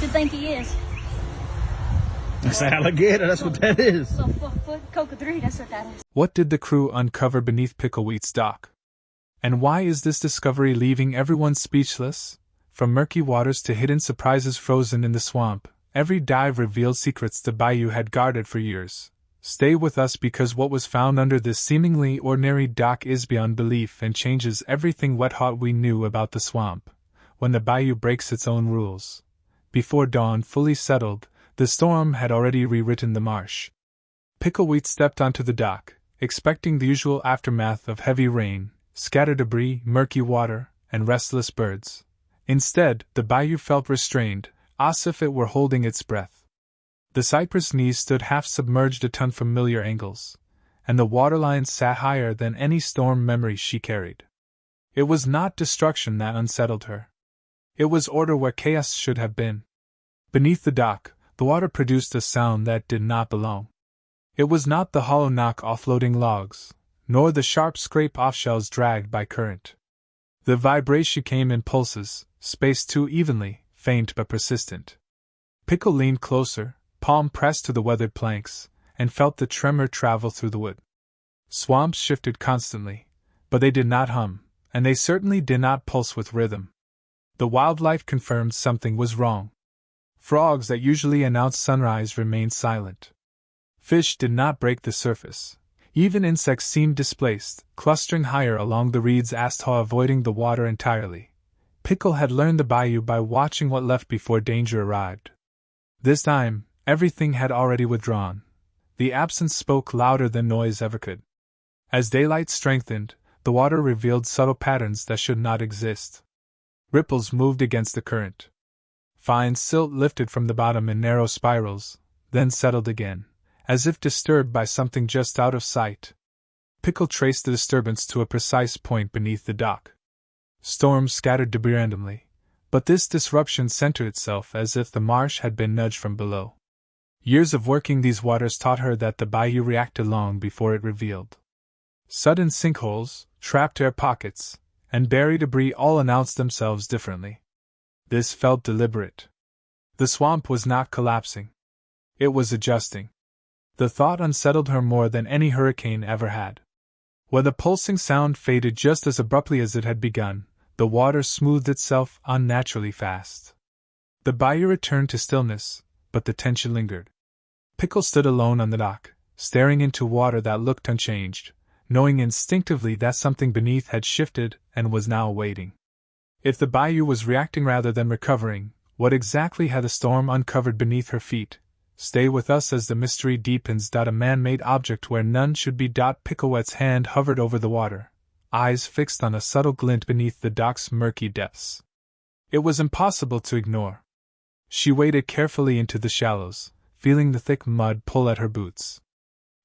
you think he is? That's an alligator, that's what that is. So 4-foot coca-3, that's what that is. What did the crew uncover beneath Pickle Wheat's dock? And why is this discovery leaving everyone speechless? From murky waters to hidden surprises frozen in the swamp, every dive revealed secrets the Bayou had guarded for years. Stay with us because what was found under this seemingly ordinary dock is beyond belief and changes everything wet-hot we knew about the swamp. When the Bayou breaks its own rules. Before dawn fully settled, the storm had already rewritten the marsh. Pickle Wheat stepped onto the dock, expecting the usual aftermath of heavy rain, scattered debris, murky water, and restless birds. Instead, the Bayou felt restrained, as if it were holding its breath. The cypress knees stood half-submerged at unfamiliar angles, and the waterline sat higher than any storm memory she carried. It was not destruction that unsettled her. It was order where chaos should have been. Beneath the dock, the water produced a sound that did not belong. It was not the hollow knock off floating logs, nor the sharp scrape off shells dragged by current. The vibration came in pulses, spaced too evenly, faint but persistent. Pickle leaned closer, palm pressed to the weathered planks, and felt the tremor travel through the wood. Swamps shifted constantly, but they did not hum, and they certainly did not pulse with rhythm. The wildlife confirmed something was wrong. Frogs that usually announced sunrise remained silent. Fish did not break the surface. Even insects seemed displaced, clustering higher along the reeds as though avoiding the water entirely. Pickle had learned the Bayou by watching what left before danger arrived. This time, everything had already withdrawn. The absence spoke louder than noise ever could. As daylight strengthened, the water revealed subtle patterns that should not exist. Ripples moved against the current. Fine silt lifted from the bottom in narrow spirals, then settled again, as if disturbed by something just out of sight. Pickle traced the disturbance to a precise point beneath the dock. Storms scattered debris randomly, but this disruption centered itself as if the marsh had been nudged from below. Years of working these waters taught her that the Bayou reacted long before it revealed. Sudden sinkholes, trapped air pockets, and buried debris all announced themselves differently. This felt deliberate. The swamp was not collapsing. It was adjusting. The thought unsettled her more than any hurricane ever had. When the pulsing sound faded just as abruptly as it had begun, the water smoothed itself unnaturally fast. The Bayou returned to stillness, but the tension lingered. Pickle stood alone on the dock, staring into water that looked unchanged, knowing instinctively that something beneath had shifted and was now waiting. If the Bayou was reacting rather than recovering, what exactly had the storm uncovered beneath her feet? Stay with us as the mystery deepens. A man-made object where none should be. Picklewett's hand hovered over the water, eyes fixed on a subtle glint beneath the dock's murky depths. It was impossible to ignore. She waded carefully into the shallows, feeling the thick mud pull at her boots.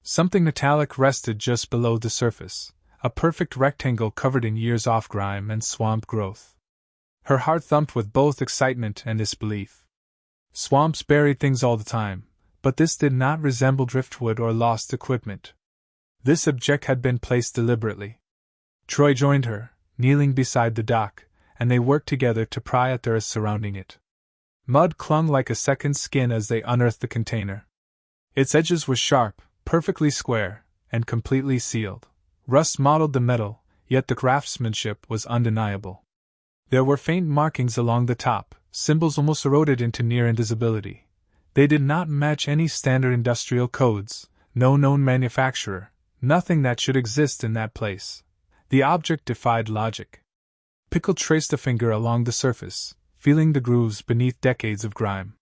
Something metallic rested just below the surface, a perfect rectangle covered in years-off grime and swamp growth. Her heart thumped with both excitement and disbelief. Swamps buried things all the time, but this did not resemble driftwood or lost equipment. This object had been placed deliberately. Troy joined her, kneeling beside the dock, and they worked together to pry at the earth surrounding it. Mud clung like a second skin as they unearthed the container. Its edges were sharp, perfectly square, and completely sealed. Rust mottled the metal, yet the craftsmanship was undeniable. There were faint markings along the top, symbols almost eroded into near invisibility. They did not match any standard industrial codes, no known manufacturer, nothing that should exist in that place. The object defied logic. Pickle traced a finger along the surface, feeling the grooves beneath decades of grime.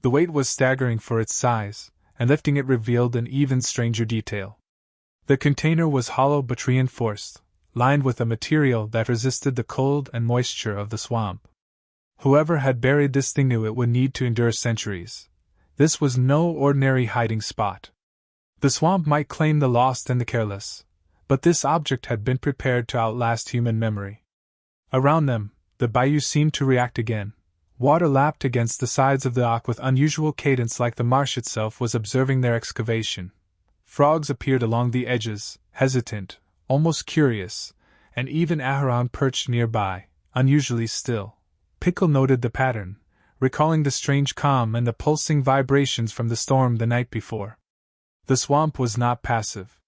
The weight was staggering for its size, and lifting it revealed an even stranger detail. The container was hollow but reinforced, lined with a material that resisted the cold and moisture of the swamp. Whoever had buried this thing knew it would need to endure centuries. This was no ordinary hiding spot. The swamp might claim the lost and the careless, but this object had been prepared to outlast human memory. Around them, the Bayou seemed to react again. Water lapped against the sides of the dock with unusual cadence, like the marsh itself was observing their excavation. Frogs appeared along the edges, hesitant, almost curious, and even Aharon perched nearby, unusually still. Pickle noted the pattern, recalling the strange calm and the pulsing vibrations from the storm the night before. The swamp was not passive.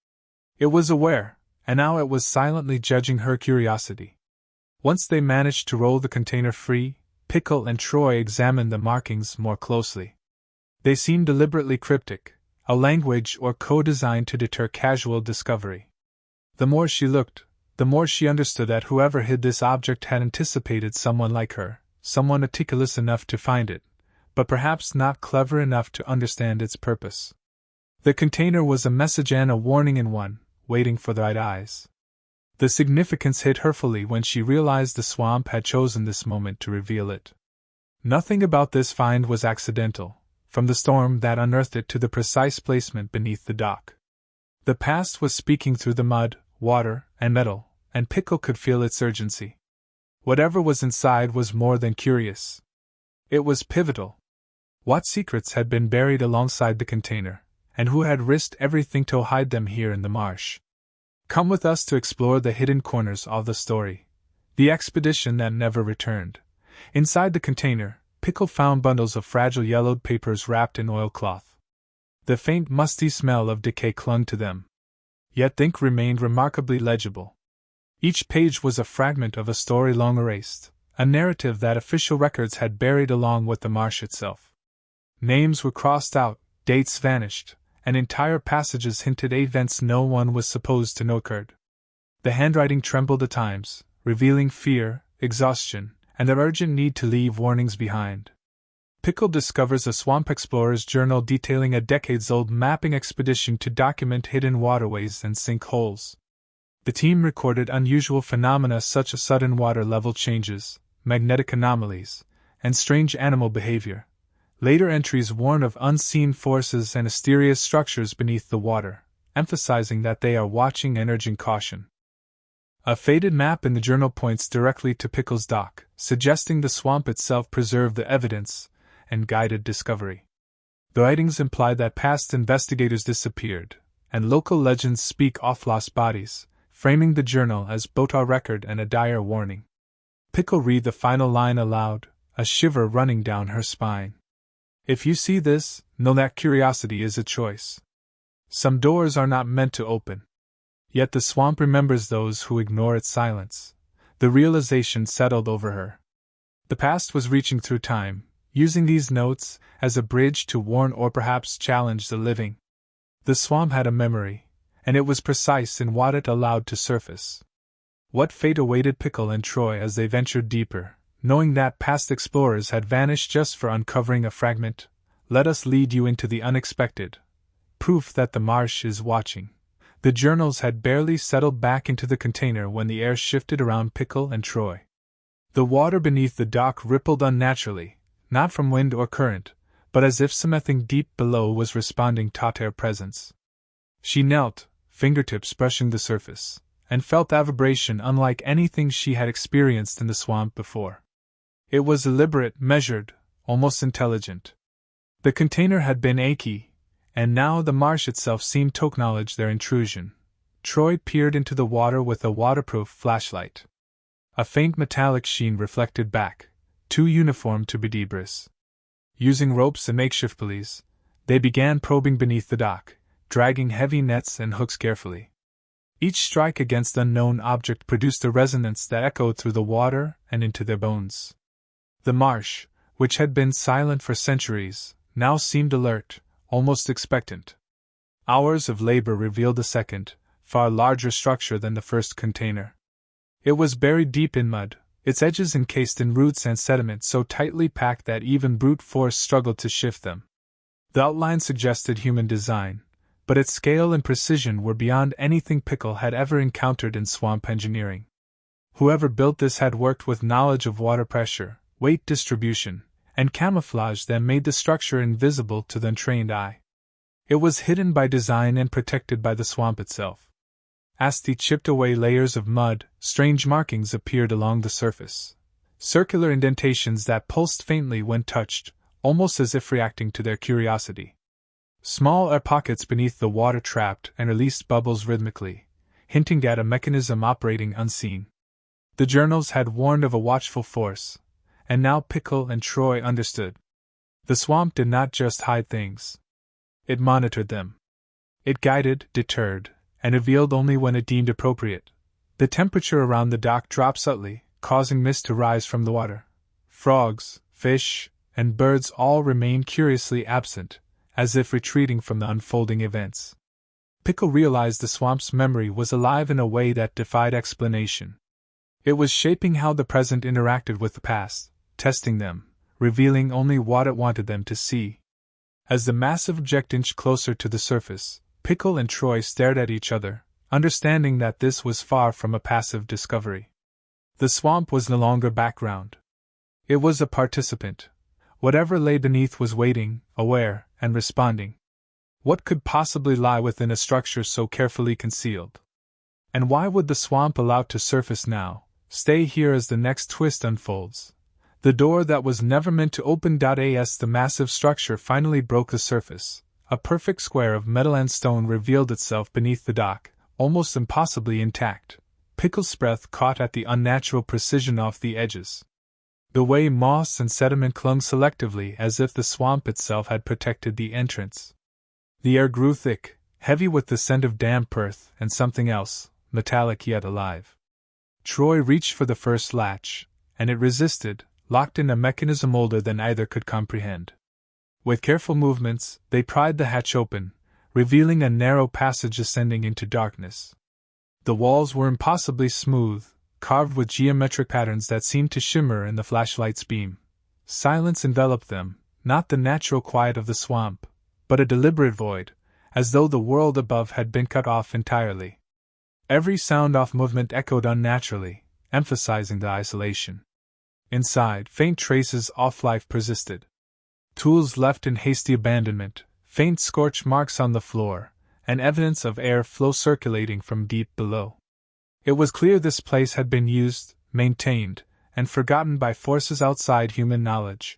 It was aware, and now it was silently judging her curiosity. Once they managed to roll the container free, Pickle and Troy examined the markings more closely. They seemed deliberately cryptic, a language or code designed to deter casual discovery. The more she looked, the more she understood that whoever hid this object had anticipated someone like her, someone meticulous enough to find it, but perhaps not clever enough to understand its purpose. The container was a message and a warning in one, waiting for the right eyes. The significance hit her fully when she realized the swamp had chosen this moment to reveal it. Nothing about this find was accidental, from the storm that unearthed it to the precise placement beneath the dock. The past was speaking through the mud, water, and metal, and Pickle could feel its urgency. Whatever was inside was more than curious. It was pivotal. What secrets had been buried alongside the container, and who had risked everything to hide them here in the marsh? Come with us to explore the hidden corners of the story. The expedition that never returned. Inside the container, Pickle found bundles of fragile yellowed papers wrapped in oilcloth. The faint musty smell of decay clung to them. Yet ink remained remarkably legible. Each page was a fragment of a story long erased, a narrative that official records had buried along with the marsh itself. Names were crossed out, dates vanished, and entire passages hinted at events no one was supposed to know occurred. The handwriting trembled at times, revealing fear, exhaustion, and the urgent need to leave warnings behind. Pickle discovers a swamp explorer's journal detailing a decades-old mapping expedition to document hidden waterways and sinkholes. The team recorded unusual phenomena such as sudden water level changes, magnetic anomalies, and strange animal behavior. Later entries warn of unseen forces and mysterious structures beneath the water, emphasizing that they are watching and urging caution. A faded map in the journal points directly to Pickle's dock, suggesting the swamp itself preserved the evidence and guided discovery. The writings imply that past investigators disappeared, and local legends speak of lost bodies, framing the journal as both a record and a dire warning. Pickle read the final line aloud, a shiver running down her spine. If you see this, know that curiosity is a choice. Some doors are not meant to open. Yet the swamp remembers those who ignore its silence. The realization settled over her. The past was reaching through time, using these notes as a bridge to warn or perhaps challenge the living. The swamp had a memory, and it was precise in what it allowed to surface. What fate awaited Pickle and Troy as they ventured deeper, knowing that past explorers had vanished just for uncovering a fragment? Let us lead you into the unexpected. Proof that the marsh is watching. The journals had barely settled back into the container when the air shifted around Pickle and Troy. The water beneath the dock rippled unnaturally, not from wind or current, but as if something deep below was responding to their presence. She knelt, fingertips brushing the surface, and felt a vibration unlike anything she had experienced in the swamp before. It was deliberate, measured, almost intelligent. The container had been achy, and now the marsh itself seemed to acknowledge their intrusion. Troy peered into the water with a waterproof flashlight. A faint metallic sheen reflected back, too uniform to be debris. Using ropes and makeshift pulleys, they began probing beneath the dock, dragging heavy nets and hooks carefully. Each strike against the unknown object produced a resonance that echoed through the water and into their bones. The marsh, which had been silent for centuries, now seemed alert, almost expectant. Hours of labor revealed a second, far larger structure than the first container. It was buried deep in mud, its edges encased in roots and sediment so tightly packed that even brute force struggled to shift them. The outline suggested human design, but its scale and precision were beyond anything Pickle had ever encountered in swamp engineering. Whoever built this had worked with knowledge of water pressure, weight distribution, and camouflage that made the structure invisible to the untrained eye. It was hidden by design and protected by the swamp itself. As they chipped away layers of mud, strange markings appeared along the surface. Circular indentations that pulsed faintly when touched, almost as if reacting to their curiosity. Small air pockets beneath the water trapped and released bubbles rhythmically, hinting at a mechanism operating unseen. The journals had warned of a watchful force, And now Pickle and Troy understood. The swamp did not just hide things. It monitored them. It guided, deterred, and revealed only when it deemed appropriate. The temperature around the dock dropped subtly, causing mist to rise from the water. Frogs, fish, and birds all remained curiously absent, as if retreating from the unfolding events. Pickle realized the swamp's memory was alive in a way that defied explanation. It was shaping how the present interacted with the past, testing them, revealing only what it wanted them to see. As the massive object inched closer to the surface, Pickle and Troy stared at each other, understanding that this was far from a passive discovery. The swamp was no longer background. It was a participant. Whatever lay beneath was waiting, aware, and responding. What could possibly lie within a structure so carefully concealed? And why would the swamp allow it to surface now, stay here as the next twist unfolds? The door that was never meant to open. As the massive structure finally broke the surface, a perfect square of metal and stone revealed itself beneath the dock, almost impossibly intact. Pickle's breath caught at the unnatural precision of the edges. The way moss and sediment clung selectively as if the swamp itself had protected the entrance. The air grew thick, heavy with the scent of damp earth and something else, metallic yet alive. Troy reached for the first latch, and it resisted, locked in a mechanism older than either could comprehend. With careful movements, they pried the hatch open, revealing a narrow passage ascending into darkness. The walls were impossibly smooth, carved with geometric patterns that seemed to shimmer in the flashlight's beam. Silence enveloped them, not the natural quiet of the swamp, but a deliberate void, as though the world above had been cut off entirely. Every sound off movement echoed unnaturally, emphasizing the isolation. Inside, faint traces of life persisted. Tools left in hasty abandonment, faint scorch marks on the floor, and evidence of air flow circulating from deep below. It was clear this place had been used, maintained, and forgotten by forces outside human knowledge.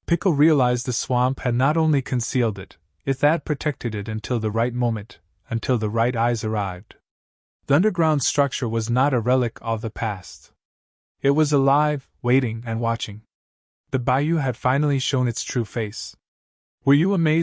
Pickle realized the swamp had not only concealed it, it had protected it until the right moment, until the right eyes arrived. The underground structure was not a relic of the past. It was alive, waiting and watching. The bayou had finally shown its true face. Were you amazed